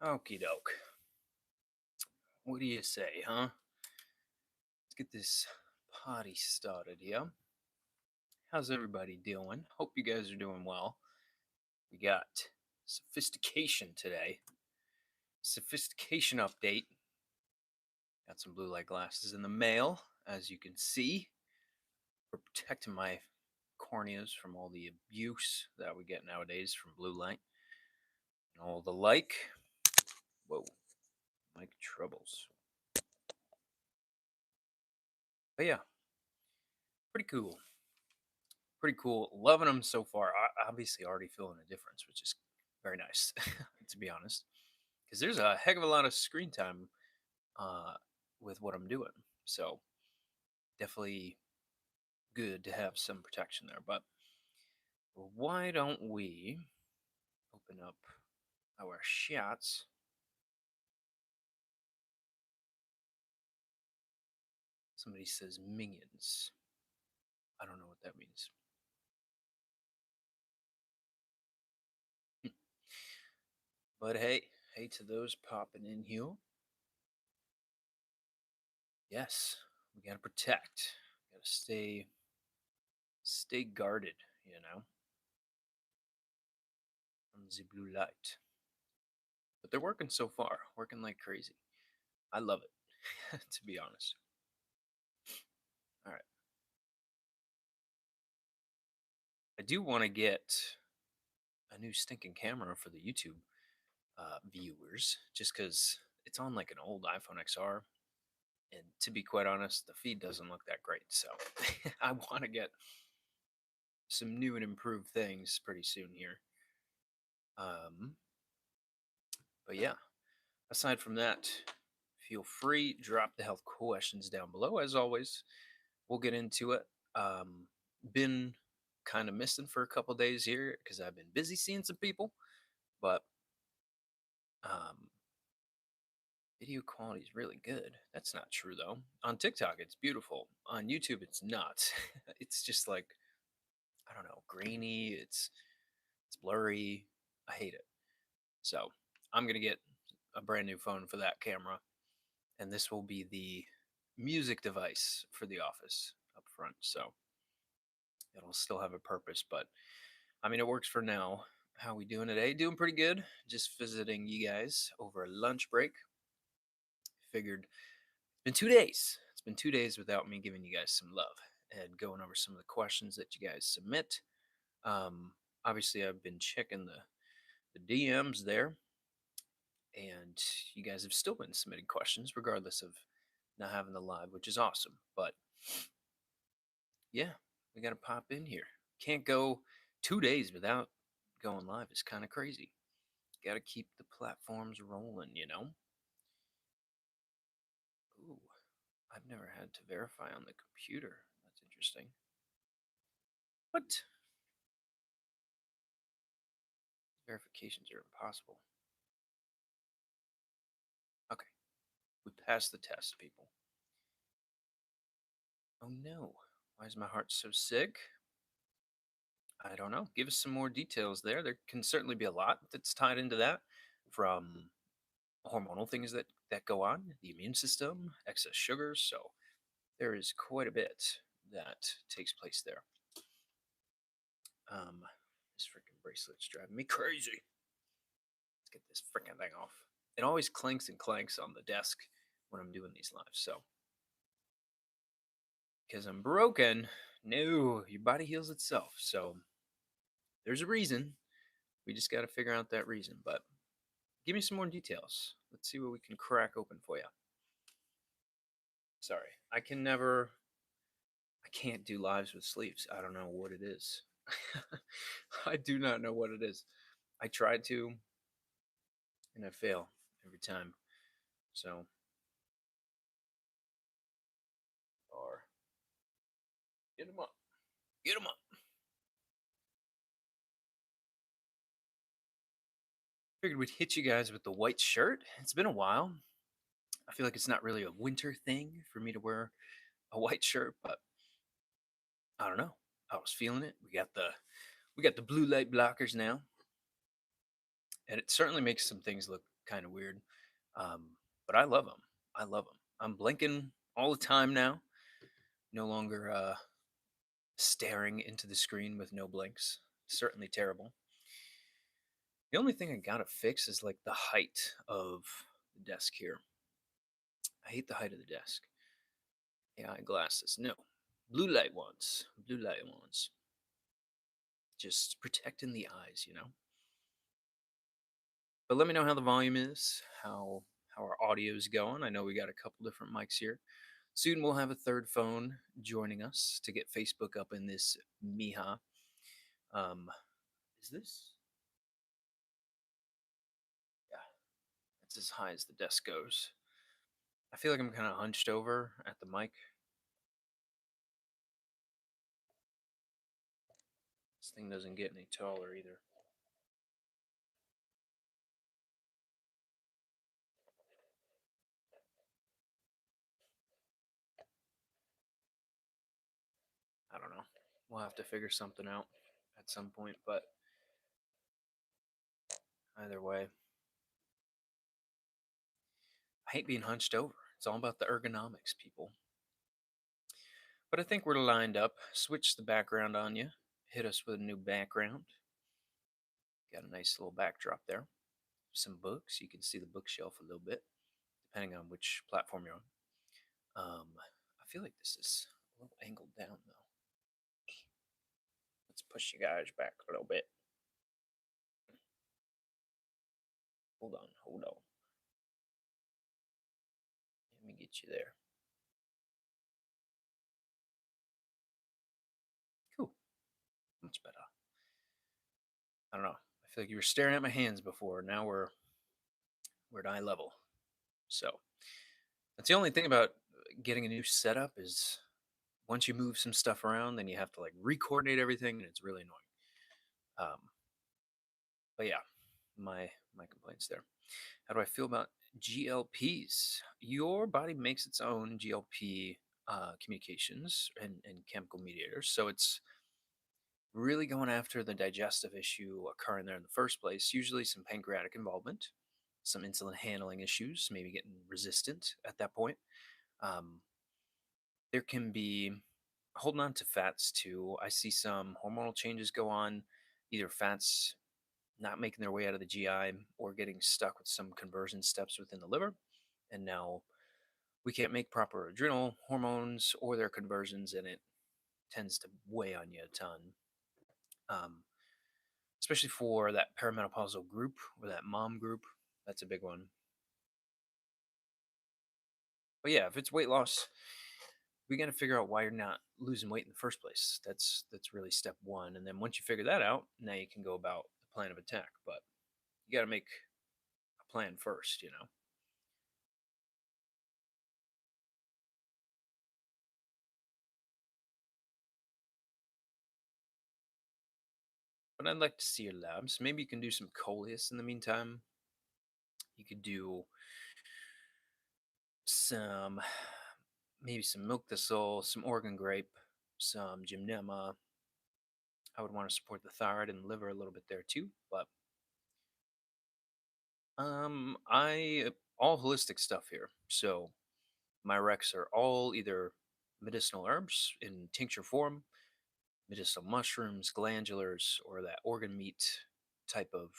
Okie doke. What do you say, huh? Let's get this party started here. How's everybody doing? Hope you guys are doing well. We got sophistication today. Sophistication update. Got some blue light glasses in the mail, as you can see, for protecting my corneas from all the abuse that we get nowadays from blue light and all the like. Whoa, mic troubles. But yeah, pretty cool. Pretty cool. Loving them so far. I obviously already feeling a difference, which is very nice, to be honest. Because there's a heck of a lot of screen time uh, with what I'm doing. So definitely good to have some protection there. But why don't we open up our shots? Somebody says minions. I don't know what that means. But hey to those popping in here. Yes, we gotta protect. Gotta stay guarded, from the blue light. But they're working so far, working like crazy. I love it, to be honest. All right. I do want to get a new stinking camera for the YouTube viewers, just because it's on like an old iPhone XR. And to be quite honest, the feed doesn't look that great. So I want to get some new and improved things pretty soon here. Um, but yeah, aside from that, feel free, drop the health questions down below. As always, we'll get into it. Been kind of missing for a couple days here because I've been busy seeing some people, but um, video quality is really good. That's not true though. On TikTok, it's beautiful. On YouTube, it's not. It's just like I don't know, grainy. It's blurry. I hate it. So I'm gonna get a brand new phone for that camera, and this will be the music device for the office up front. So it'll still have a purpose, but I mean, it works for now. How we doing today? Doing pretty good. Just visiting you guys over lunch break. Figured it's been 2 days. It's been 2 days without me giving you guys some love and going over some of the questions that you guys submit. Um, Obviously, I've been checking the DMs there, and you guys have still been submitting questions regardless of not having the live, which is awesome. But yeah, we got to pop in here. Can't go 2 days without going live. It's kind of crazy. Got to keep the platforms rolling. Ooh, I've never had to verify on the computer. That's interesting. What? Verifications are impossible. Okay, we passed the test, people. Oh no. Why is my heart so sick? I don't know. Give us some more details there. There can certainly be a lot that's tied into that, from hormonal things that go on, the immune system, excess sugars. So there is quite a bit that takes place there. This freaking bracelet's driving me crazy. Let's get this freaking thing off. It always clinks and clanks on the desk when I'm doing these lives. So because I'm broken, no, your body heals itself. So there's a reason. We just got to figure out that reason. But give me some more details. Let's see what we can crack open for you. Sorry, I can't do lives with sleeves. I don't know what it is. I do not know what it is. I tried to, and I fail every time. So, or get them up. Get them up. Figured we'd hit you guys with the white shirt. It's been a while. I feel like it's not really a winter thing for me to wear a white shirt, but I don't know. I was feeling it. We got the blue light blockers now, and it certainly makes some things look kind of weird. Um, but I love them. I love them. I'm blinking all the time now. No longer staring into the screen with no blinks. Certainly terrible. The only thing I gotta fix is like the height of the desk here. I hate the height of the desk. AI glasses. No. Blue light ones. Blue light ones. Just protecting the eyes, you know? But let me know how the volume is, how our audio is going. I know we got a couple different mics here. Soon we'll have a third phone joining us to get Facebook up in this Miha. Um, is this? Yeah, that's as high as the desk goes. I feel like I'm kind of hunched over at the mic. This thing doesn't get any taller either. I don't know. We'll have to figure something out at some point, but either way, I hate being hunched over. It's all about the ergonomics, people. But I think we're lined up. Switch the background on you. Hit us with a new background. Got a nice little backdrop there. Some books. You can see the bookshelf a little bit, depending on which platform you're on. I feel like this is a little angled down though. Let's push you guys back a little bit. Hold on, hold on. Let me get you there. Cool. Much better. I don't know. I feel like you were staring at my hands before. Now we're at eye level. So that's the only thing about getting a new setup is once you move some stuff around, then you have to like re-coordinate everything, and it's really annoying. Um, but yeah, my complaints there. How do I feel about GLPs? Your body makes its own GLP communications and chemical mediators, so it's really going after the digestive issue occurring there in the first place. Usually, some pancreatic involvement, some insulin handling issues, maybe getting resistant at that point. Um, there can be holding on to fats too. I see some hormonal changes go on, either fats not making their way out of the GI or getting stuck with some conversion steps within the liver. And now we can't make proper adrenal hormones or their conversions, and it tends to weigh on you a ton. Um, Especially for that perimenopausal group or that mom group, that's a big one. But yeah, if it's weight loss, we got to figure out why you're not losing weight in the first place. That's really step one. And then once you figure that out, now you can go about the plan of attack. But you got to make a plan first, you know. But I'd like to see your labs. Maybe you can do some coleus in the meantime. You could do some, maybe some milk thistle, some Oregon grape, some gymnema. I would want to support the thyroid and liver a little bit there too. But I all holistic stuff here. So my recs are all either medicinal herbs in tincture form, medicinal mushrooms, glandulars, or that organ meat type of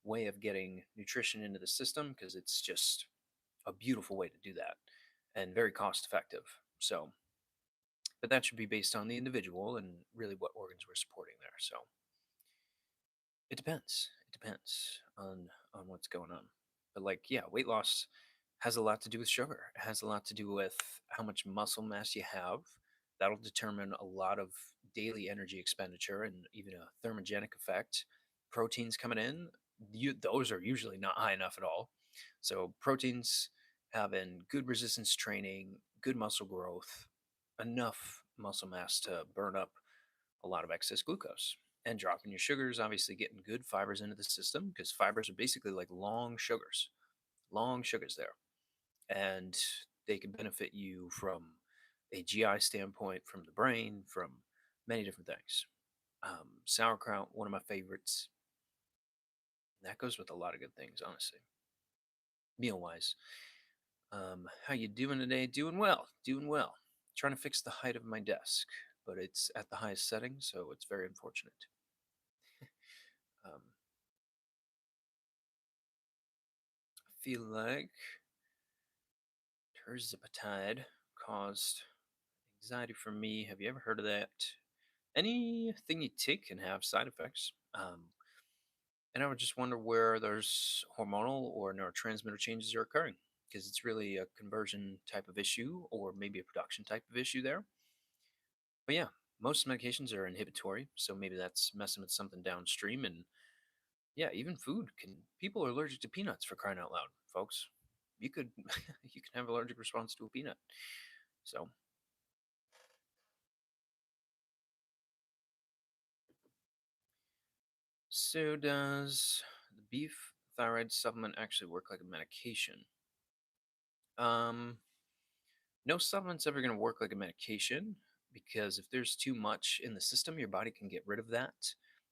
way of getting nutrition into the system because it's just a beautiful way to do that and very cost effective. So, but that should be based on the individual and really what organs we're supporting there. So it depends. It depends on what's going on. But like, yeah, weight loss has a lot to do with sugar. It has a lot to do with how much muscle mass you have. That'll determine a lot of daily energy expenditure and even a thermogenic effect. Proteins coming in, those are usually not high enough at all. So proteins having good resistance training, good muscle growth, enough muscle mass to burn up a lot of excess glucose and dropping your sugars, obviously getting good fibers into the system because fibers are basically like long sugars there. And they can benefit you from a GI standpoint, from the brain, from many different things. Sauerkraut, one of my favorites. That goes with a lot of good things, honestly. meal wise. How you doing today? Doing well, doing well. Trying to fix the height of my desk, but it's at the highest setting, so it's very unfortunate. I feel like terzipatide caused anxiety for me. Have you ever heard of that? Anything you take can have side effects. And I would just wonder where there's hormonal or neurotransmitter changes are occurring because it's really a conversion type of issue or maybe a production type of issue there. But yeah, most medications are inhibitory, so maybe that's messing with something downstream. And yeah, even food can. People are allergic to peanuts for crying out loud, folks. You could you can have allergic response to a peanut. So, so does the beef thyroid supplement actually work like a medication? Um, no supplement's ever going to work like a medication because if there's too much in the system, your body can get rid of that.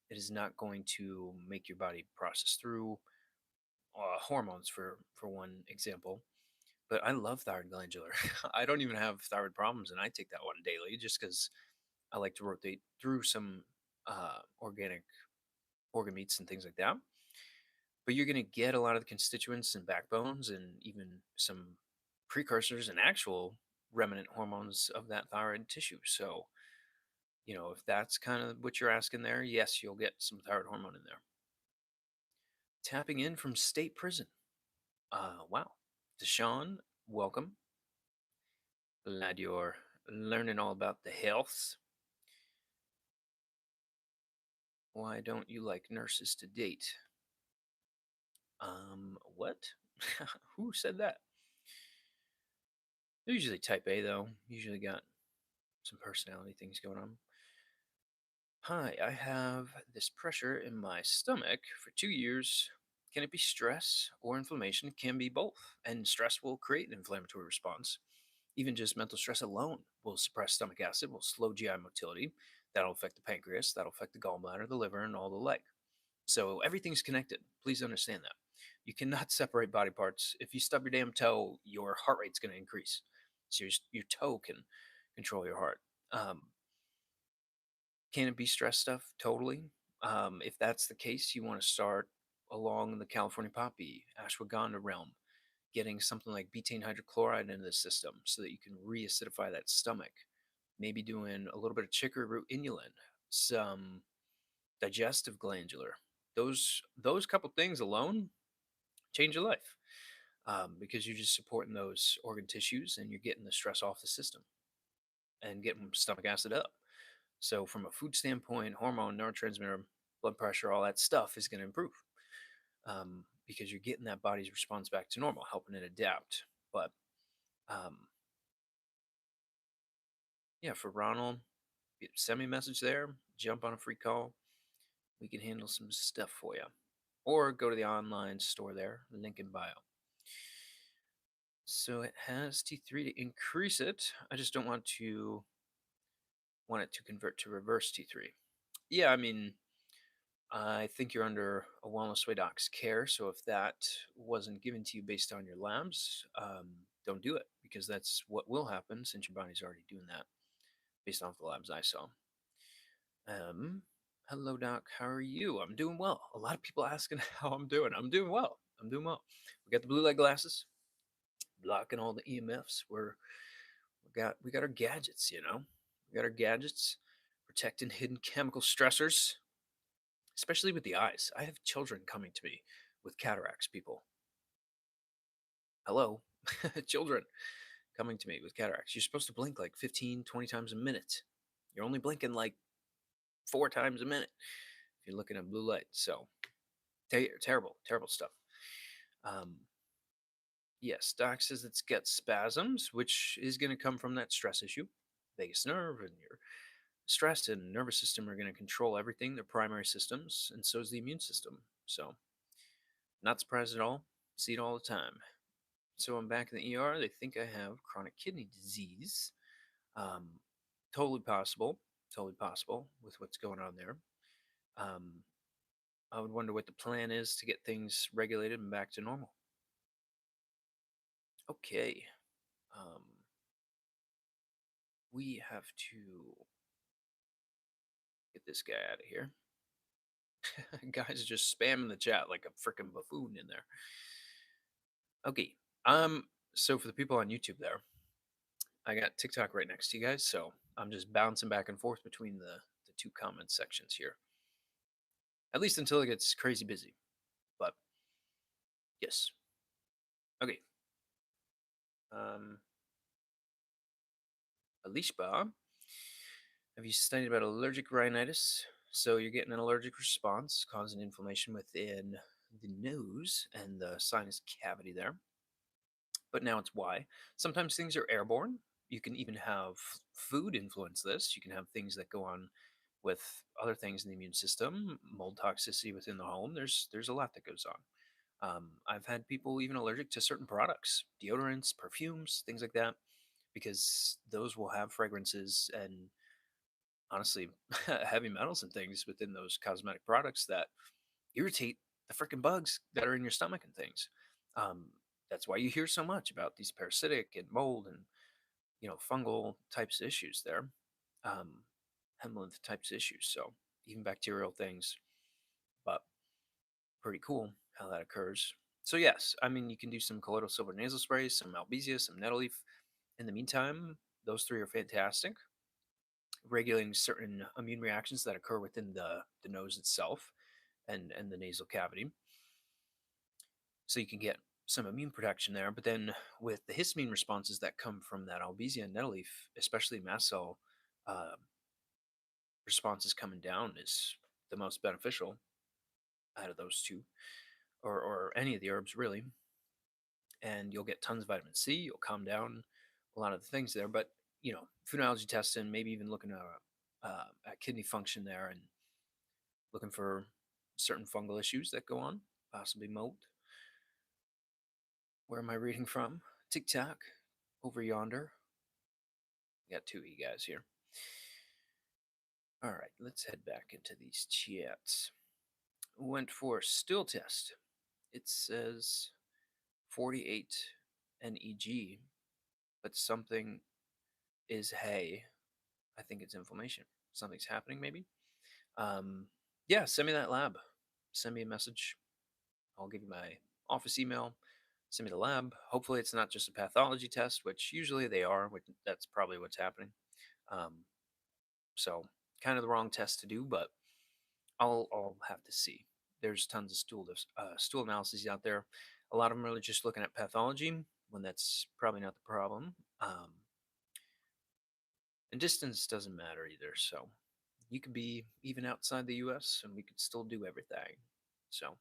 It is not going to make your body process through hormones, for one example. But I love thyroid glandular. I don't even have thyroid problems, and I take that one daily just because I like to rotate through some organic organ meats and things like that. But you're going to get a lot of the constituents and backbones and even some precursors and actual remnant hormones of that thyroid tissue. So, if that's kind of what you're asking there, yes, you'll get some thyroid hormone in there. Tapping in from state prison. Wow. Deshaun, welcome. Glad you're learning all about the health. Why don't you like nurses to date? What? Who said that? They're usually type A though. Usually got some personality things going on. Hi, I have this pressure in my stomach for 2 years. Can it be stress or inflammation? It can be both. And stress will create an inflammatory response. Even just mental stress alone will suppress stomach acid, will slow GI motility. That'll affect the pancreas, that'll affect the gallbladder, the liver, and all the like. So everything's connected. Please understand that. You cannot separate body parts. If you stub your damn toe, your heart rate's going to increase. So your toe can control your heart. Um, can it be stress stuff? Totally. If that's the case, you want to start along the California poppy, ashwagandha realm, getting something like betaine hydrochloride into the system so that you can reacidify that stomach. Maybe doing a little bit of chicory root inulin, some digestive glandular. Those couple things alone change your life because you're just supporting those organ tissues and you're getting the stress off the system and getting stomach acid up. So, from a food standpoint, hormone, neurotransmitter, blood pressure, all that stuff is going to improve because you're getting that body's response back to normal, helping it adapt. But um, yeah, for Ronald, send me a message there, jump on a free call. We can handle some stuff for you. Or go to the online store there, link in bio. So it has T3 to increase it. I just don't want it to convert to reverse T3. Yeah, I mean, I think you're under a Wellness Way Doc's care. So if that wasn't given to you based on your labs, don't do it because that's what will happen since your body's already doing that based off the labs I saw. Um, Hello, Doc. How are you? I'm doing well. A lot of people asking how I'm doing. I'm doing well. I'm doing well. We got the blue light glasses blocking all the EMFs. We got our gadgets. We got our gadgets protecting hidden chemical stressors, especially with the eyes. I have children coming to me with cataracts. People, hello, children coming to me with cataracts. You're supposed to blink like 15, 20 times a minute. You're only blinking like 4 times a minute if you're looking at blue light. So terrible, terrible stuff. Um, yes, Doc says it's got spasms, which is going to come from that stress issue. Vagus nerve and your stress and nervous system are going to control everything, their primary systems, and so is the immune system. So, not surprised at all. See it all the time. So, I'm back in the ER. They think I have chronic kidney disease. Um, totally possible. Totally possible with what's going on there. Um, I would wonder what the plan is to get things regulated and back to normal. Okay. Um, we have to get this guy out of here. Guys just spamming the chat like a freaking buffoon in there. Okay. Um, so for the people on YouTube there, I got TikTok right next to you guys, so I'm just bouncing back and forth between the two comment sections here. At least until it gets crazy busy. But yes. Okay. Um, Alishba, have you studied about allergic rhinitis? So you're getting an allergic response causing inflammation within the nose and the sinus cavity there. But now it's why. Sometimes things are airborne. You can even have food influence this. You can have things that go on with other things in the immune system, mold toxicity within the home. There's a lot that goes on. I've had people even allergic to certain products, deodorants, perfumes, things like that, because those will have fragrances and honestly heavy metals and things within those cosmetic products that irritate the freaking bugs that are in your stomach and things. Um, that's why you hear so much about these parasitic and mold and fungal types of issues there, um, Hemlin types of issues. So even bacterial things, but pretty cool how that occurs. So yes, I mean you can do some colloidal silver nasal spray, some Albizia, some nettle leaf. In the meantime, those three are fantastic, regulating certain immune reactions that occur within the nose itself and the nasal cavity. So you can get some immune protection there. But then with the histamine responses that come from that Albizia and nettle leaf, especially mast cell uh, responses coming down, is the most beneficial out of those two, or any of the herbs really. And you'll get tons of vitamin C. You'll calm down a lot of the things there. But food allergy testing, maybe even looking at kidney function there and looking for certain fungal issues that go on, possibly mold. Where am I reading from? TikTok, over yonder. Got two of you guys here. All right, let's head back into these chats. Went for still test. It says 48 NEG, but something is hey. I think it's inflammation. Something's happening, maybe. Um, yeah, send me that lab. Send me a message. I'll give you my office email. Send me the lab. Hopefully, it's not just a pathology test, which usually they are. Which that's probably what's happening. Um, so, kind of the wrong test to do, but I'll have to see. There's tons of stool analyses out there. A lot of them are really just looking at pathology when that's probably not the problem. And distance doesn't matter either. So you could be even outside the U.S. and we could still do everything. So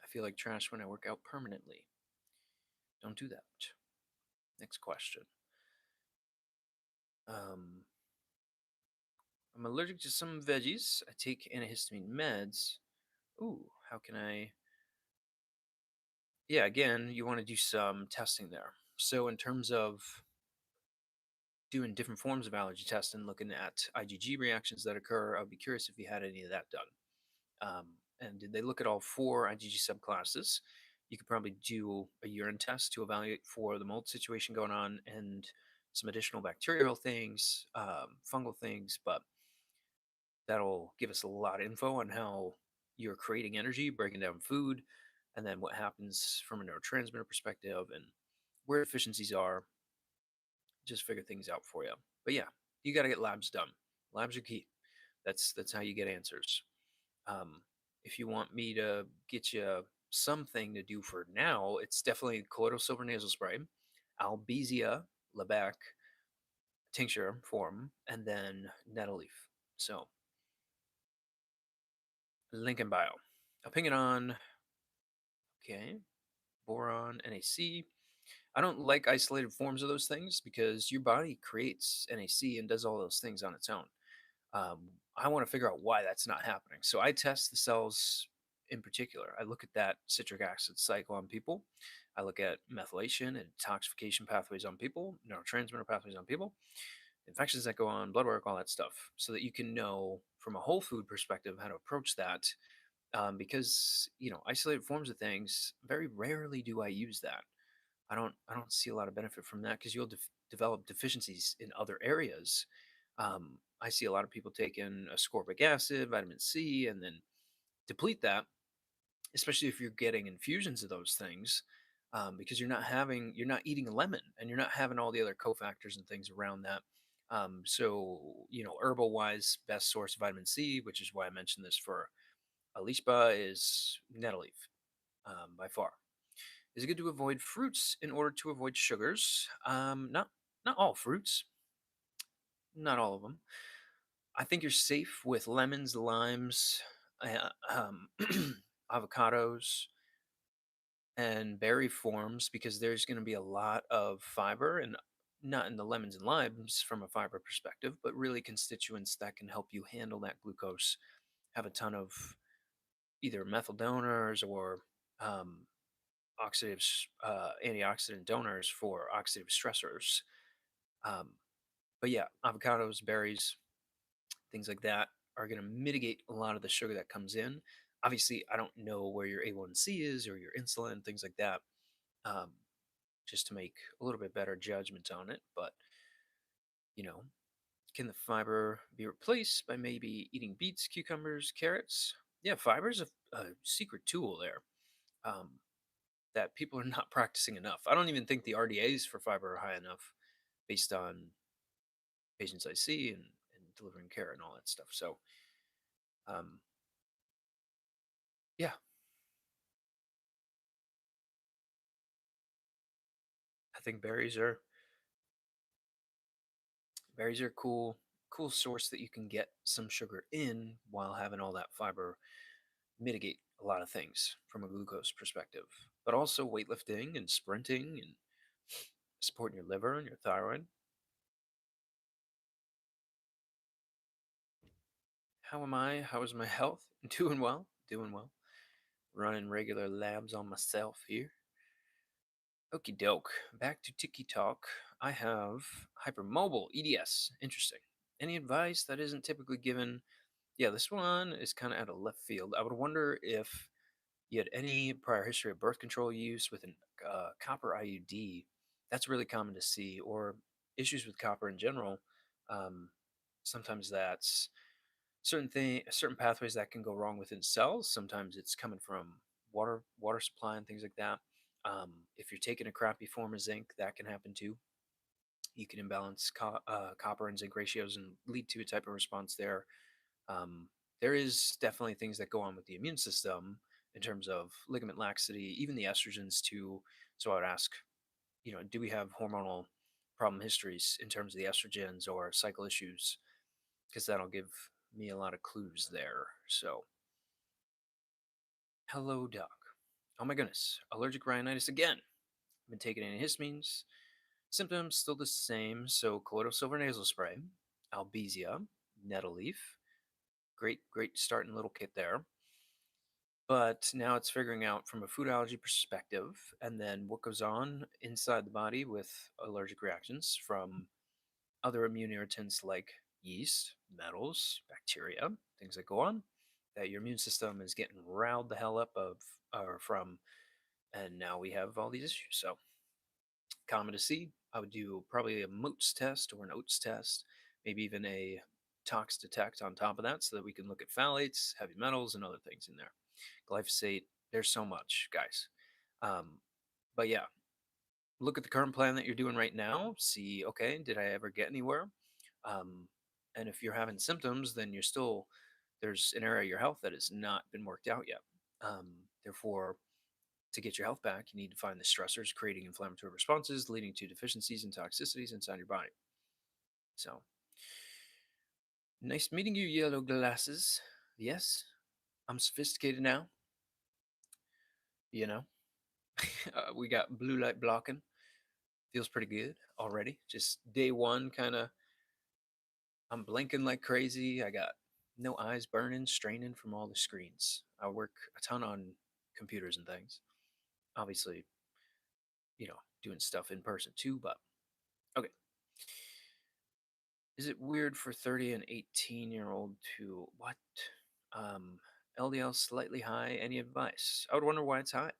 I feel like trash when I work out permanently. Don't do that. Next question. Um, I'm allergic to some veggies. I take antihistamine meds. Ooh, how can I? Yeah, again, you want to do some testing there. So, in terms of doing different forms of allergy testing, looking at IgG reactions that occur, I'd be curious if you had any of that done. And did they look at all four IgG subclasses? You could probably do a urine test to evaluate for the mold situation going on and some additional bacterial things, fungal things, but that'll give us a lot of info on how you're creating energy, breaking down food, and then what happens from a neurotransmitter perspective and where deficiencies are. Just figure things out for you. But yeah, you got to get labs done. Labs are key. That's how you get answers. Um, if you want me to get you something to do for now, it's definitely colloidal silver nasal spray, Albizia Lebec tincture form, and then nettle leaf. So link in bio. Opinion, okay, boron, NaC. I don't like isolated forms of those things because your body creates NaC and does all those things on its own. I want to figure out why that's not happening. So I test the cells in particular. I look at that citric acid cycle on people. I look at methylation and detoxification pathways on people, neurotransmitter pathways on people, infections that go on, blood work, all that stuff, so that you can know from a whole food perspective how to approach that because isolated forms of things. Very rarely do I use that. I don't see a lot of benefit from that because you'll develop deficiencies in other areas. I see a lot of people taking ascorbic acid, vitamin C, and then deplete that, especially if you're getting infusions of those things, because you're not eating a lemon and you're not having all the other cofactors and things around that. So herbal wise, best source of vitamin C, which is why I mentioned this for Alishba, is nettle leaf, by far. Is it good to avoid fruits in order to avoid sugars? Not all fruits, not all of them. I think you're safe with lemons, limes, avocados, and berry forms because there's going to be a lot of fiber, and not in the lemons and limes from a fiber perspective, but really constituents that can help you handle that glucose. Have a ton of either methyl donors or um, antioxidant donors for oxidative stressors. Um, but yeah, avocados, berries, things like that are going to mitigate a lot of the sugar that comes in. Obviously, I don't know where your A1C is or your insulin, things like that, um, just to make a little bit better judgment on it. But, you know, can the fiber be replaced by maybe eating beets, cucumbers, carrots? Yeah, fiber is a secret tool there, um, that people are not practicing enough. I don't even think the RDAs for fiber are high enough based on patients I see and delivering care and all that stuff. So, um, yeah, I think berries are cool source that you can get some sugar in while having all that fiber mitigate a lot of things from a glucose perspective, but also weightlifting and sprinting and supporting your liver and your thyroid. How am I? How is my health? Doing well, doing well. Running regular labs on myself here. Okie doke. Back to Tiki Talk. I have hypermobile EDS. Interesting. Any advice that isn't typically given? Yeah, this one is kind of out of left field. I would wonder if you had any prior history of birth control use with an copper IUD. That's really common to see, or issues with copper in general. Um, Sometimes that's certain pathways that can go wrong within cells. Sometimes it's coming from water supply and things like that. If you're taking a crappy form of zinc, that can happen too. You can imbalance copper and zinc ratios and lead to a type of response there. um, there is definitely things that go on with the immune system in terms of ligament laxity, even the estrogens too. So I would ask, do we have hormonal problem histories in terms of the estrogens or cycle issues? Because that'll give me a lot of clues there. So, hello, doc. Oh my goodness, allergic rhinitis again. I've been taking antihistamines. Symptoms still the same. So, colloidal silver nasal spray, Albizia, nettle leaf. Great starting little kit there. But now it's figuring out from a food allergy perspective and then what goes on inside the body with allergic reactions from other immune irritants like yeast, metals, bacteria, things that go on, that your immune system is getting riled the hell up of or from, and now we have all these issues. So common to see. I would do probably a MOTS test or an OATS test, maybe even a tox detect on top of that, so that we can look at phthalates, heavy metals, and other things in there. Glyphosate. There's so much, guys. Um, but yeah, look at the current plan that you're doing right now. See, okay, did I ever get anywhere? Um, and if you're having symptoms, then there's an area of your health that has not been worked out yet. Therefore, to get your health back, you need to find the stressors creating inflammatory responses, leading to deficiencies and toxicities inside your body. So, nice meeting you, yellow glasses. Yes, I'm sophisticated now. You know, we got blue light blocking. Feels pretty good already. Just day one, kind of. I'm blinking like crazy. I got no eyes burning, straining from all the screens. I work a ton on computers and things. Obviously, doing stuff in person too, but okay. Is it weird for 30 and 18-year-old to what? Um, LDL slightly high. Any advice? I would wonder why it's high.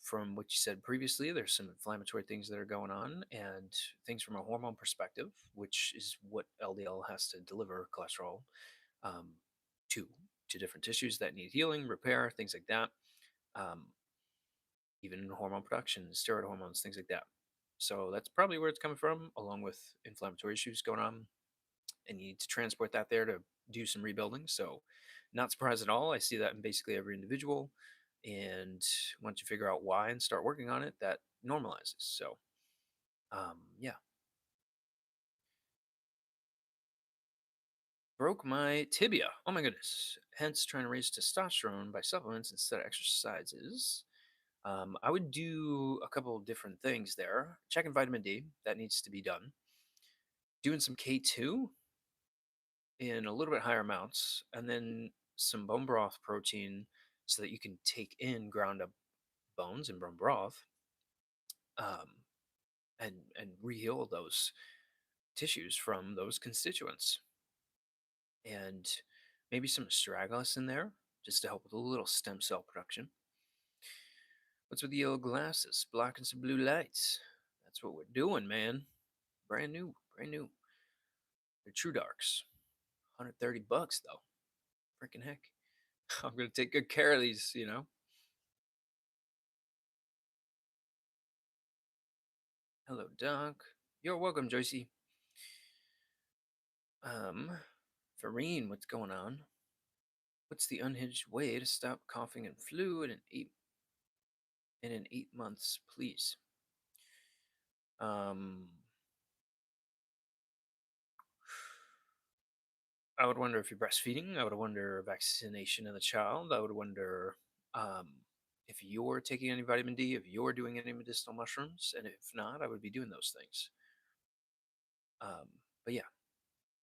From what you said previously, there's some inflammatory things that are going on, and things from a hormone perspective, which is what LDL has to deliver cholesterol um, to to different tissues that need healing, repair, things like that. Um, Even in hormone production, steroid hormones, things like that. So that's probably where it's coming from, along with inflammatory issues going on, and you need to transport that there to do some rebuilding. So, not surprised at all. I see that in basically every individual. And once you figure out why and start working on it, that normalizes. So, yeah, broke my tibia. Oh my goodness. Hence, trying to raise testosterone by supplements instead of exercises. I would do a couple of different things there. Checking vitamin D, that needs to be done. Doing some K2 in a little bit higher amounts, and then some bone broth protein so that you can take in ground up bones and bone broth, um, and reheal those tissues from those constituents, and maybe some astragalus in there just to help with a little stem cell production. What's with the yellow glasses blocking some blue lights? That's what we're doing, man. Brand new, brand new. They're True Darks. $130 though. Freaking heck. I'm gonna take good care of these. Hello, Doc. You're welcome, Joycey. Um, Farine, what's going on? What's the unhinged way to stop coughing and flu in 8 months, please? Um, I would wonder if you're breastfeeding. I would wonder vaccination of the child. I would wonder um, if you're taking any vitamin D, if you're doing any medicinal mushrooms, and if not, I would be doing those things. Um, but yeah,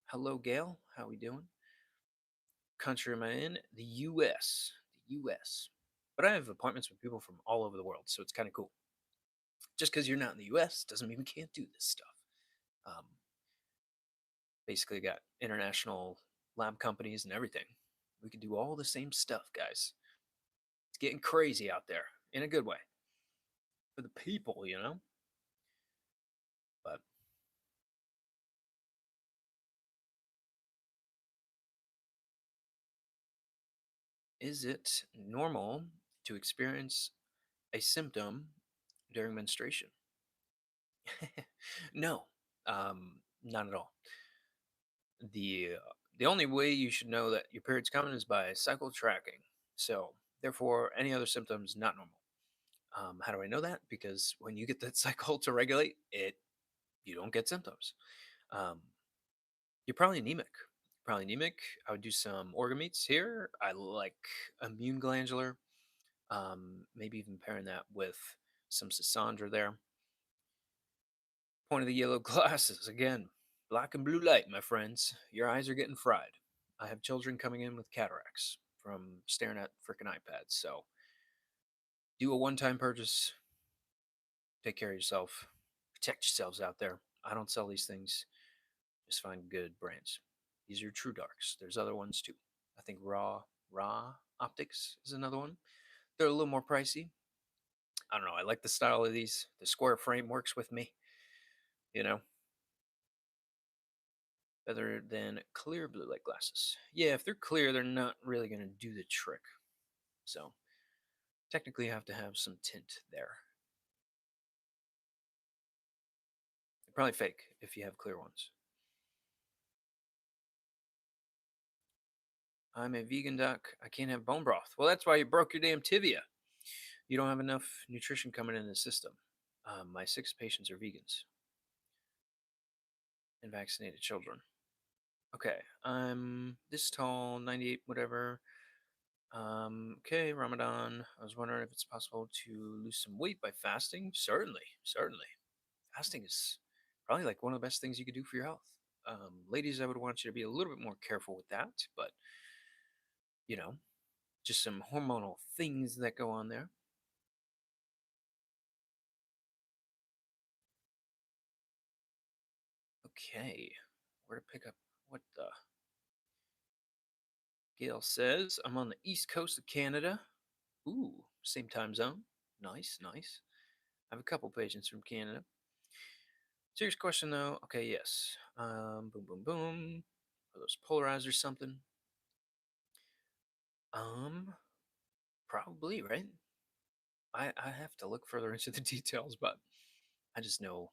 hello, Gail. How we doing? Country am I in? The U.S. The U.S. But I have appointments with people from all over the world, so it's kind of cool. Just because you're not in the U.S. doesn't mean we can't do this stuff. Um, Basically, got international lab companies and everything. We can do all the same stuff, guys. It's getting crazy out there in a good way for the people. But is it normal to experience a symptom during menstruation? No, not at all. The only way you should know that your period's coming is by cycle tracking. So, therefore, any other symptoms not normal. How do I know that? Because when you get that cycle to regulate it, you don't get symptoms. Um, you're probably anemic. Probably anemic. I would do some organ meats here. I like immune glandular. Maybe even pairing that with some Sasandra there. Point of the yellow glasses again. Black and blue light, my friends. Your eyes are getting fried. I have children coming in with cataracts from staring at freaking iPads. So do a one-time purchase. Take care of yourself. Protect yourselves out there. I don't sell these things. Just find good brands. These are True Darks. There's other ones too. I think Raw Optics is another one. They're a little more pricey. I don't know. I like the style of these. The square frame works with me. You know, better than clear blue light glasses. Yeah, if they're clear, they're not really going to do the trick. So technically, you have to have some tint there. They're probably fake if you have clear ones. I'm a vegan, doc. I can't have bone broth. Well, that's why you broke your damn tibia. You don't have enough nutrition coming in the system. My 6 patients are vegans and vaccinated children. Okay, I'm this tall, 98, whatever. Okay, Ramadan. I was wondering if it's possible to lose some weight by fasting. Certainly, certainly. Fasting is probably like one of the best things you could do for your health. Ladies, I would want you to be a little bit more careful with that, but you know, just some hormonal things that go on there. Okay, where to pick up what the Gail says, I'm on the east coast of Canada. Ooh, same time zone. Nice, nice. I have a couple patients from Canada. Serious question though. Okay, yes. Boom, boom, boom. Are those polarizers something? Um, Probably, right? I have to look further into the details, but I just know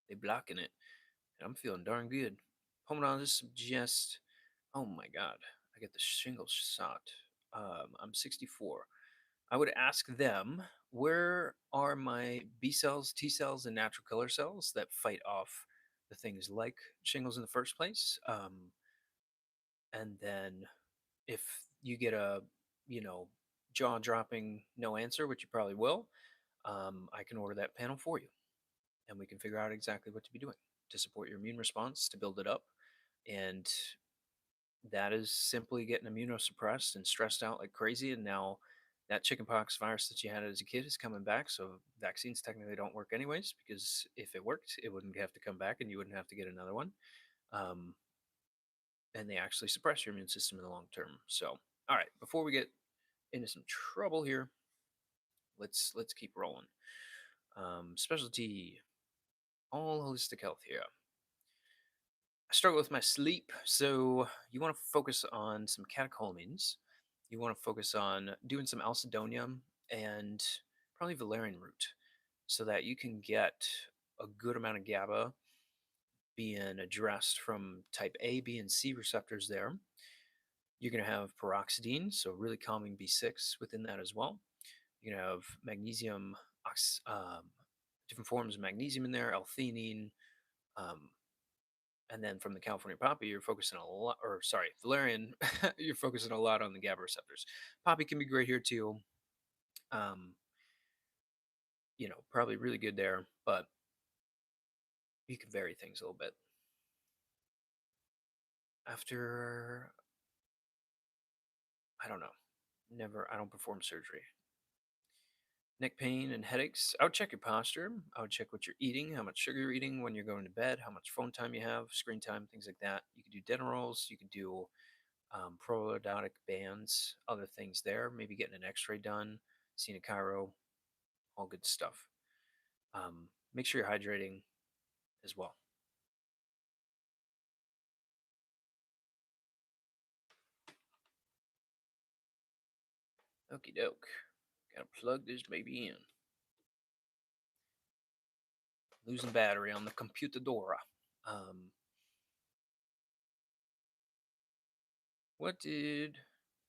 they blocking it, and I'm feeling darn good. Pulmonologists suggest. Oh my God, I get the shingles shot. I'm 64. I would ask them, where are my B cells, T cells, and natural killer cells that fight off the things like shingles in the first place? And then if you get a, you know, jaw dropping no answer, which you probably will, I can order that panel for you and we can figure out exactly what to be doing to support your immune response, to build it up. And that is simply getting immunosuppressed and stressed out like crazy. And now that chickenpox virus that you had as a kid is coming back. So vaccines technically don't work anyways, because if it worked, it wouldn't have to come back and you wouldn't have to get another one. Um, and they actually suppress your immune system in the long term. So, all right, before we get into some trouble here, let's keep rolling. Specialty, all holistic health here. I struggle with my sleep, so you want to focus on some catecholamines. You want to focus on doing some alcidonium and probably valerian root, so that you can get a good amount of GABA being addressed from type A, B, and C receptors there. You're going to have peroxidine, so really calming B6 within that as well. You're going to have magnesium, different forms of magnesium in there, L-theanine, um, and then from the California poppy, you're focusing a lot, or sorry, valerian, you're focusing a lot on the GABA receptors. Poppy can be great here too. Um, Probably really good there, but you can vary things a little bit. After, I don't know, I don't perform surgery. Neck pain and headaches, I would check your posture. I would check what you're eating, how much sugar you're eating when you're going to bed, how much phone time you have, screen time, things like that. You could do Denerols, you could do prolordotic bands, other things there. Maybe getting an X-ray done, seeing a chiro, all good stuff. Make sure you're hydrating as well. Okie doke. Gotta plug this baby in. Losing battery on the computadora. What did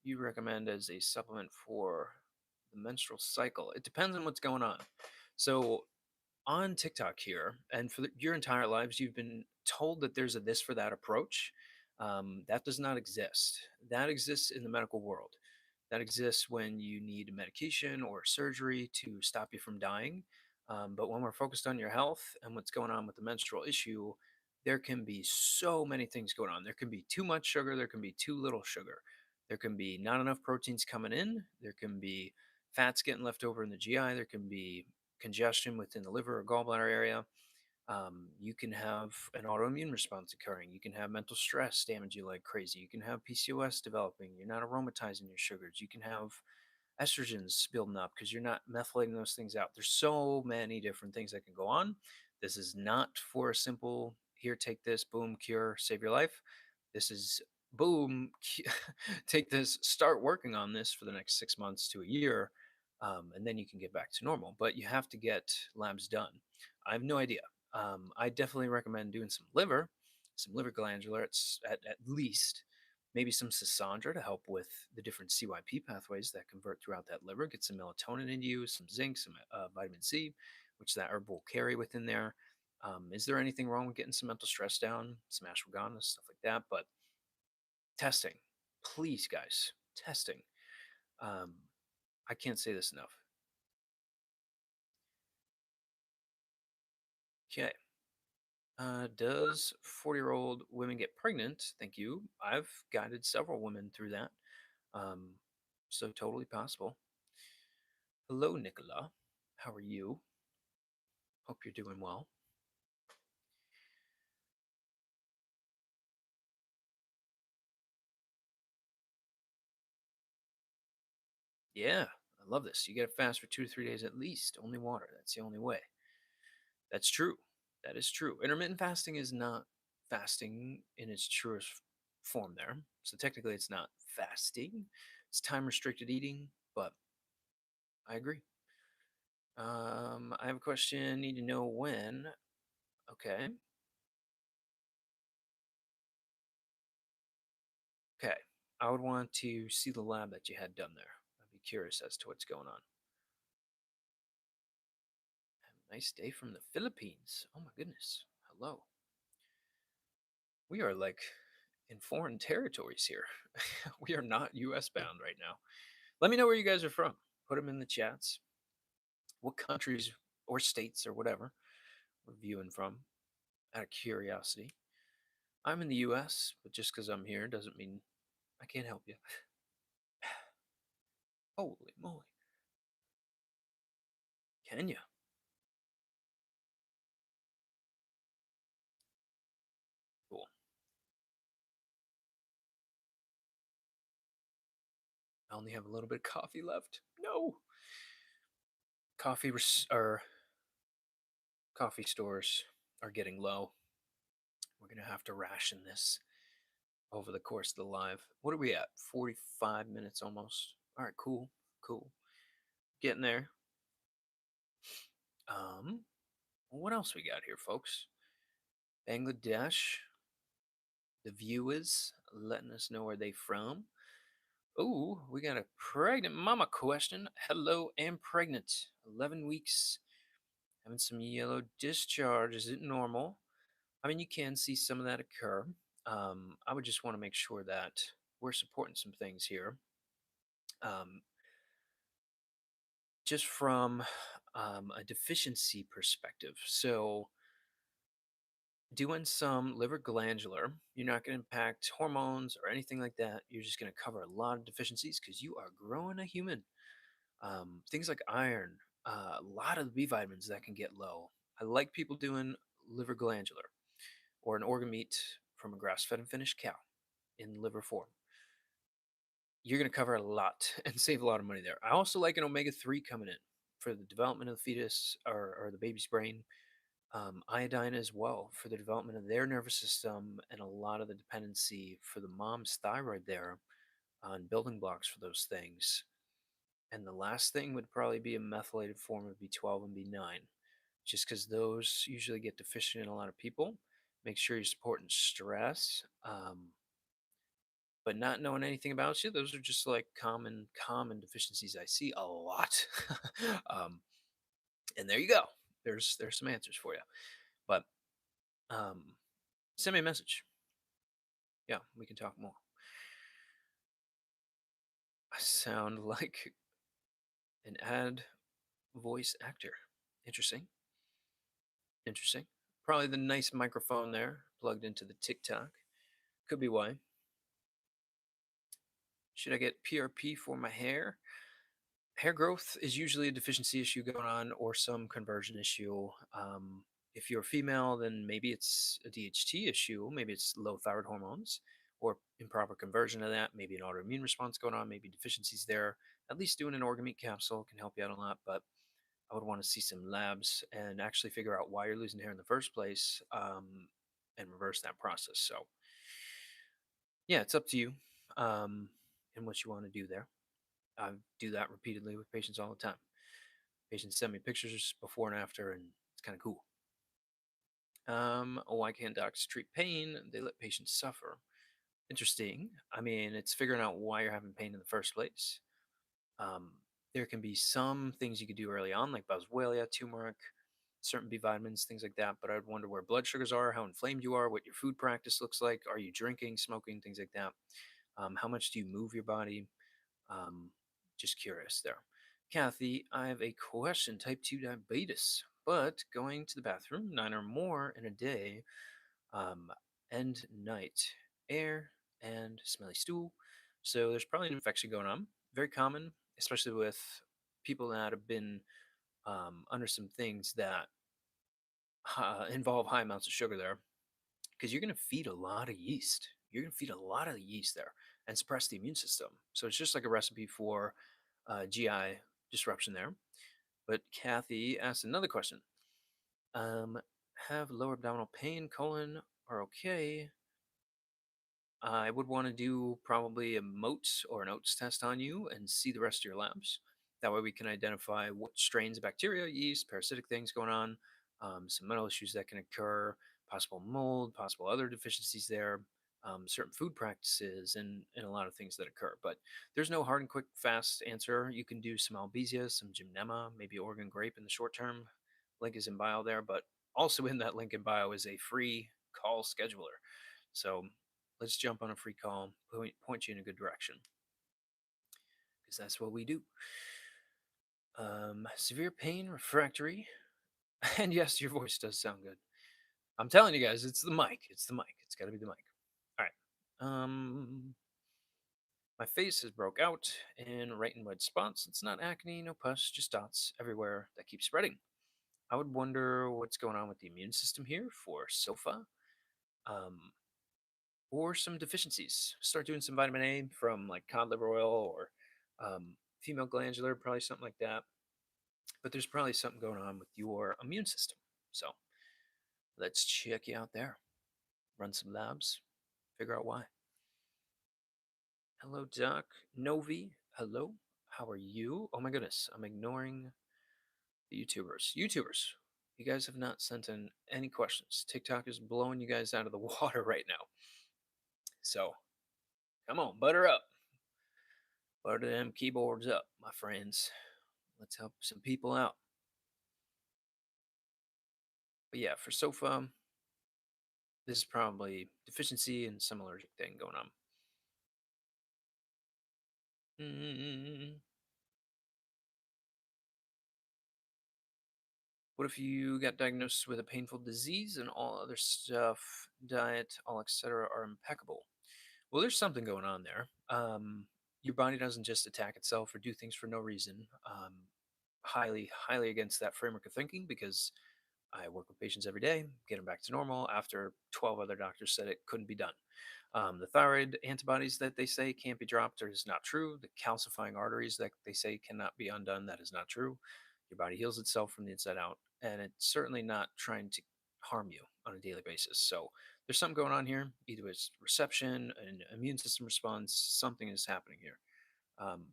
you recommend as a supplement for the menstrual cycle? It depends on what's going on. So on TikTok here, and for your entire lives, you've been told that there's a this for that approach. That does not exist. That exists in the medical world. That exists when you need medication or surgery to stop you from dying. But when we're focused on your health and what's going on with the menstrual issue, there can be so many things going on. There can be too much sugar, there can be too little sugar, there can be not enough proteins coming in, there can be fats getting left over in the GI, there can be congestion within the liver or gallbladder area. You can have an autoimmune response occurring. You can have mental stress damage you like crazy. You can have PCOS developing. You're not aromatizing your sugars. You can have estrogens building up because you're not methylating those things out. There's so many different things that can go on. This is not for a simple here, take this, boom, cure, save your life. This is boom, take this, start working on this for the next 6 months to a year, and then you can get back to normal. But you have to get labs done. I have no idea. I definitely recommend doing some liver glandular at least, maybe some Sasandra to help with the different CYP pathways that convert throughout that liver. Get some melatonin into you, some zinc, some vitamin C, which that herb will carry within there. Is there anything wrong with getting some mental stress down, some ashwagandha, stuff like that? But testing, please, guys, testing. Um, I can't say this enough. Okay. Does 40-year-old women get pregnant? Thank you. I've guided several women through that. Um, so totally possible. Hello, Nicola. How are you? Hope you're doing well. Yeah, I love this. You get it fast for 2 to 3 days at least. Only water. That's the only way. That's true. That is true. Intermittent fasting is not fasting in its truest form there. So technically, it's not fasting. It's time restricted eating, but I agree. I have a question. Need to know when. Okay. Okay. I would want to see the lab that you had done there. I'd be curious as to what's going on. Nice day from the Philippines. Oh my goodness. Hello. We are like in foreign territories here. We are not US bound right now. Let me know where you guys are from. Put them in the chats. What countries or states or whatever we're viewing from out of curiosity. I'm in the US, but just because I'm here doesn't mean I can't help you. Holy moly. Kenya. Cool. I only have a little bit of coffee left. No. Or coffee stores are getting low. We're going to have to ration this over the course of the live. What are we at? 45 minutes almost. All right, cool. Cool. Getting there. What else we got here, folks? Bangladesh. The viewers letting us know where they from. Oh, we got a pregnant mama question. Hello, am pregnant. 11 weeks. Having some yellow discharge. Is it normal? I mean, you can see some of that occur. I would just want to make sure that we're supporting some things here. Um, just from a deficiency perspective. So, doing some liver glandular, you're not going to impact hormones or anything like that. You're just going to cover a lot of deficiencies because you are growing a human. Things like iron, a lot of the B vitamins that can get low. I like people doing liver glandular or an organ meat from a grass fed and finished cow in liver form. You're going to cover a lot and save a lot of money there. I also like an omega 3 coming in for the development of the fetus or the baby's brain. Iodine as well for the development of their nervous system and a lot of the dependency for the mom's thyroid there on building blocks for those things. And the last thing would probably be a methylated form of B12 and B9, just because those usually get deficient in a lot of people. Make sure you're supporting stress. But not knowing anything about you, those are just like common deficiencies I see a lot. um, and there you go. There's some answers for you. But um, send me a message. Yeah, we can talk more. I sound like an ad voice actor. Interesting. Interesting. Probably the nice microphone there plugged into the TikTok. Could be why. Should I get PRP for my hair? Hair growth is usually a deficiency issue going on or some conversion issue. If you're female, then maybe it's a DHT issue. Maybe it's low thyroid hormones or improper conversion of that. Maybe an autoimmune response going on. Maybe deficiencies there. At least doing an organ meat capsule can help you out a lot. But I would want to see some labs and actually figure out why you're losing hair in the first place and reverse that process. So, yeah, it's up to you and what you want to do there. I do that repeatedly with patients all the time. Patients send me pictures before and after, and it's kind of cool. Why can't docs treat pain? They let patients suffer. Interesting. I mean, it's figuring out why you're having pain in the first place. Um, there can be some things you could do early on, like boswellia, turmeric, certain B vitamins, things like that. But I'd wonder where blood sugars are, how inflamed you are, what your food practice looks like. Are you drinking, smoking, things like that? How much do you move your body? Um, just curious there. Kathy, I have a question. Type 2 diabetes, but going to the bathroom 9 or more in a day, um, and night, air and smelly stool. So there's probably an infection going on. Very common, especially with people that have been under some things that involve high amounts of sugar there, because you're going to feed a lot of yeast. You're going to feed a lot of yeast there and suppress the immune system. So it's just like a recipe for GI disruption there. But Kathy asked another question. Um, have lower abdominal pain, colon are okay. I would want to do probably a MOTS or an oats test on you and see the rest of your labs. That way we can identify what strains of bacteria, yeast, parasitic things going on, some mental issues that can occur, possible mold, possible other deficiencies there, certain food practices, and a lot of things that occur. But there's no hard and quick, fast answer. You can do some Albizia, some Gymnema, maybe Oregon grape in the short term. Link is in bio there, but also in that link in bio is a free call scheduler. So let's jump on a free call, point you in a good direction, because that's what we do. Severe pain, refractory, and yes, your voice does sound good. I'm telling you guys, it's the mic. It's the mic. It's got to be the mic. All right. My face is broke out and right in red spots. It's not acne, no pus, just dots everywhere that keep spreading. I would wonder what's going on with the immune system here for SOFA. Um, or some deficiencies. Start doing some vitamin A from like cod liver oil or female glandular, probably something like that. But there's probably something going on with your immune system. So let's check you out there. Run some labs, figure out why. Hello, Doc. Novi. Hello. How are you? Oh my goodness. I'm ignoring the YouTubers. YouTubers, you guys have not sent in any questions. TikTok is blowing you guys out of the water right now. So come on, butter up. Butter them keyboards up, my friends. Let's help some people out. But yeah, for SOFA, this is probably deficiency and some allergic thing going on. Mm. What if you got diagnosed with a painful disease and all other stuff, diet, all etc., are impeccable? Well, there's something going on there. Your body doesn't just attack itself or do things for no reason. Highly against that framework of thinking because I work with patients every day, get them back to normal after 12 other doctors said it couldn't be done. The thyroid antibodies that they say can't be dropped is not true. The calcifying arteries that they say cannot be undone, that is not true. Your body heals itself from the inside out, and it's certainly not trying to harm you on a daily basis. So there's something going on here. Either it's reception, an immune system response, something is happening here, um,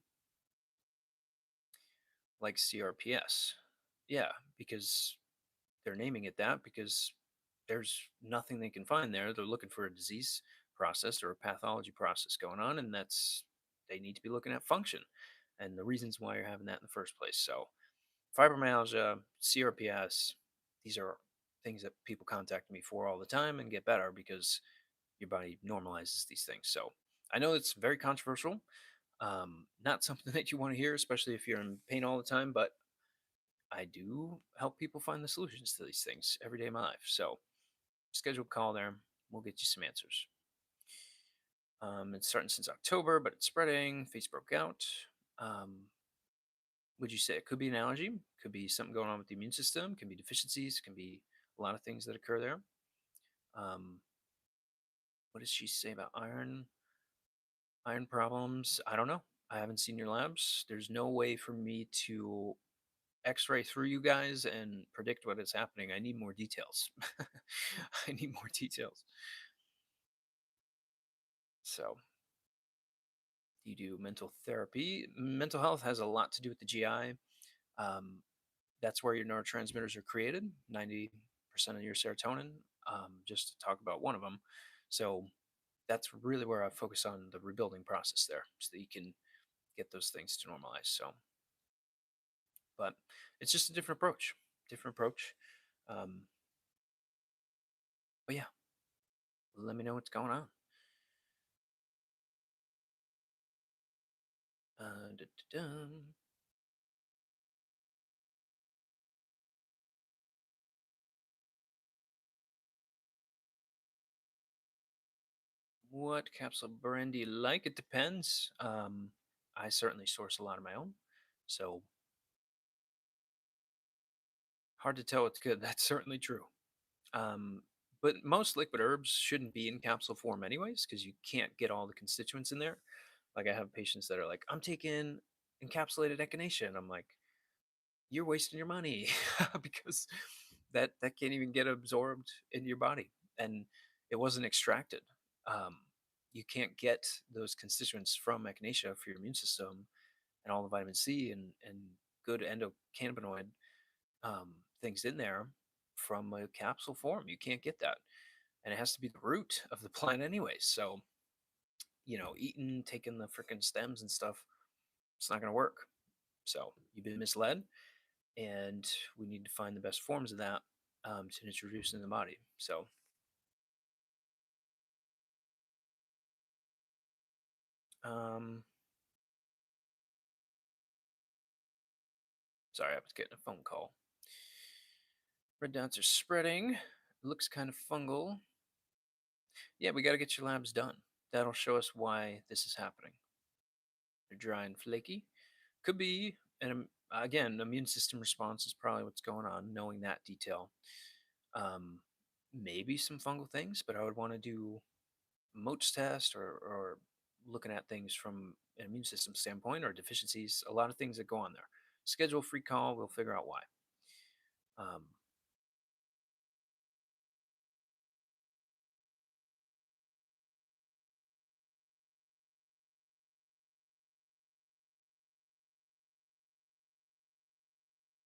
like CRPS. Yeah, because they're naming it that because there's nothing they can find there. They're looking for a disease process or a pathology process going on, and that's they need to be looking at function and the reasons why you're having that in the first place. So, fibromyalgia, CRPS, these are things that people contact me for all the time and get better because your body normalizes these things. So, I know it's very controversial, not something that you want to hear, especially if you're in pain all the time, but I do help people find the solutions to these things every day of my life. So, schedule a call there. We'll get you some answers. It's starting since October, but it's spreading. Face broke out. Um, would you say it could be an allergy? Could be something going on with the immune system. Can be deficiencies. Can be a lot of things that occur there. Um, what does she say about iron? Iron problems? I don't know. I haven't seen your labs. There's no way for me to X-ray through you guys and predict what is happening. I need more details. I need more details. So you do mental therapy. Mental health has a lot to do with the GI. Um, that's where your neurotransmitters are created, 90% of your serotonin, just to talk about one of them. So that's really where I focus on the rebuilding process there so that you can get those things to normalize. So, but it's just a different approach, different approach. Um, but yeah, let me know what's going on. Da, da, da. What capsule brand do you like? It depends. I certainly source a lot of my own, so hard to tell what's good. That's certainly true. Um, but most liquid herbs shouldn't be in capsule form anyways, because you can't get all the constituents in there. Like I have patients that are like, I'm taking encapsulated echinacea. And I'm like, you're wasting your money because that can't even get absorbed into your body, and it wasn't extracted. Um, you can't get those constituents from echinacea for your immune system and all the vitamin C and good endocannabinoid things in there from a capsule form. You can't get that, and it has to be the root of the plant anyway. So taking the freaking stems and stuff, it's not going to work. So you've been misled, and we need to find the best forms of that to introduce in the body. So, um, sorry, I was getting a phone call. Red dots are spreading. It looks kind of fungal. Yeah, we got to get your labs done. That'll show us why this is happening. They're dry and flaky. Could be, and again, immune system response is probably what's going on, knowing that detail. Um, Maybe some fungal things, but I would want to do Moats test or looking at things from an immune system standpoint or deficiencies, a lot of things that go on there. Schedule a free call, we'll figure out why. Um,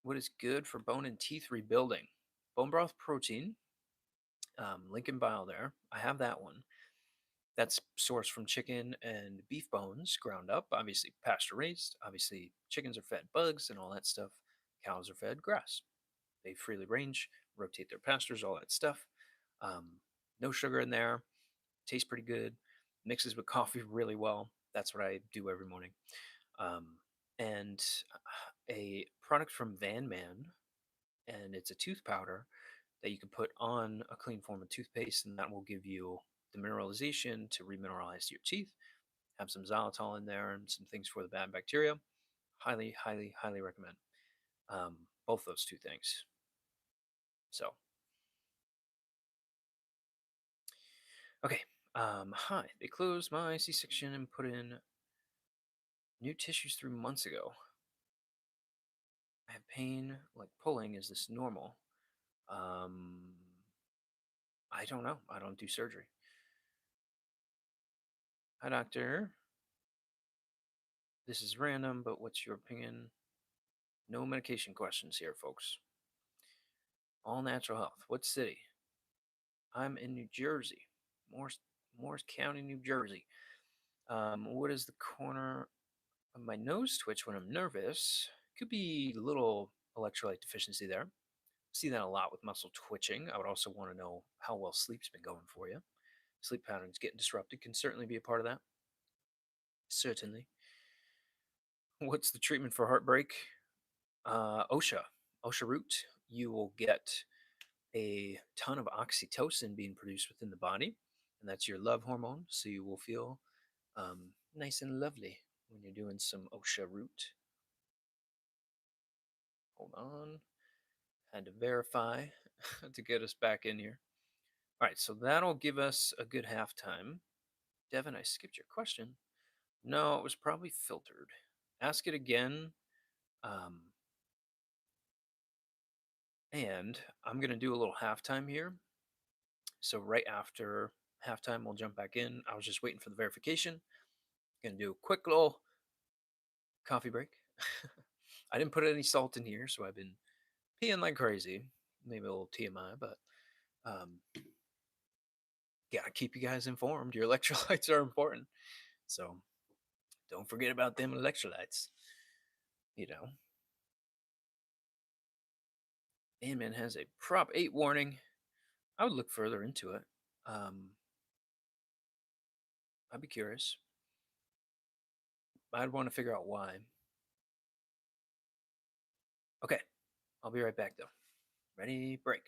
what is good for bone and teeth rebuilding? Bone broth protein, Lincoln Bile there. I have that one. That's sourced from chicken and beef bones ground up, obviously pasture raised. Obviously, chickens are fed bugs and all that stuff. Cows are fed grass. They freely range, rotate their pastures, all that stuff. No sugar in there. Tastes pretty good. Mixes with coffee really well. That's what I do every morning. Um, and a product from Van Man, and it's a tooth powder that you can put on a clean form of toothpaste, and that will give you the mineralization to remineralize your teeth. Have some xylitol in there and some things for the bad bacteria. Highly, highly, highly recommend both those two things. So, okay. Hi. They closed my C-section and put in new tissues 3 months ago. I have pain like pulling. Is this normal? Um, I don't know. I don't do surgery. Hi, doctor. This is random, but what's your opinion? No medication questions here, folks. All natural health. What city? I'm in New Jersey, Morris County, New Jersey. What is the corner of my nose twitch when I'm nervous? Could be a little electrolyte deficiency there. See that a lot with muscle twitching. I would also want to know how well sleep's been going for you. Sleep patterns getting disrupted can certainly be a part of that. Certainly. What's the treatment for heartbreak? OSHA root. You will get a ton of oxytocin being produced within the body, and that's your love hormone. So you will feel nice and lovely when you're doing some OSHA root. Hold on. Had to verify to get us back in here. All right, so that'll give us a good halftime. Devin, I skipped your question. No, it was probably filtered. Ask it again. Um, and I'm going to do a little halftime here. So, right after halftime, we'll jump back in. I was just waiting for the verification. Going to do a quick little coffee break. I didn't put any salt in here, so I've been peeing like crazy. Maybe a little TMI, but um, gotta keep you guys informed. Your electrolytes are important. So, don't forget about them electrolytes. You know, Ant-Man has a Prop 8 warning. I would look further into it. I'd be curious. I'd want to figure out why. Okay, I'll be right back though. Ready, break.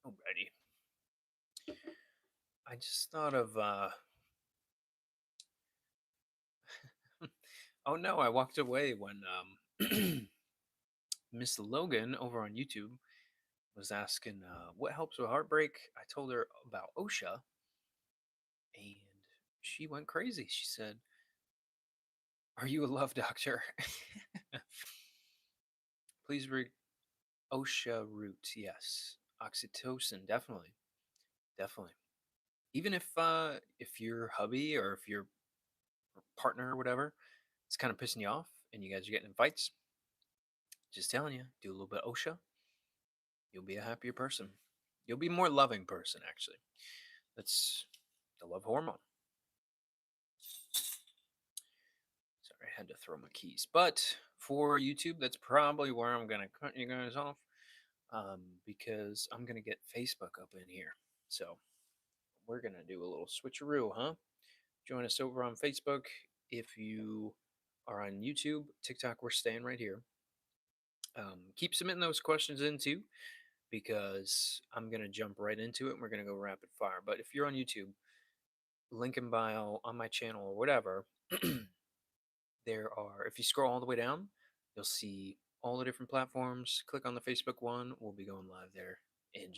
Alrighty. I just thought of oh no, I walked away when Miss Logan over on YouTube was asking what helps with heartbreak. I told her about OSHA and she went crazy. She said, "Are you a love doctor?" Please read OSHA root. Yes. Oxytocin, definitely. Definitely. Even if your hubby or if your partner or whatever is kind of pissing you off and you guys are getting in fights, just telling you, do a little bit of OSHA, you'll be a happier person. You'll be a more loving person, actually. That's the love hormone. Sorry, I had to throw my keys. But for YouTube, that's probably where I'm going to cut you guys off because I'm going to get Facebook up in here. So we're going to do a little switcheroo, huh? Join us over on Facebook. If you are on YouTube, TikTok, we're staying right here. Keep submitting those questions in too, because I'm going to jump right into it and we're going to go rapid fire. But if you're on YouTube, link in bio on my channel or whatever, there are, if you scroll all the way down, you'll see all the different platforms. Click on the Facebook one. We'll be going live there in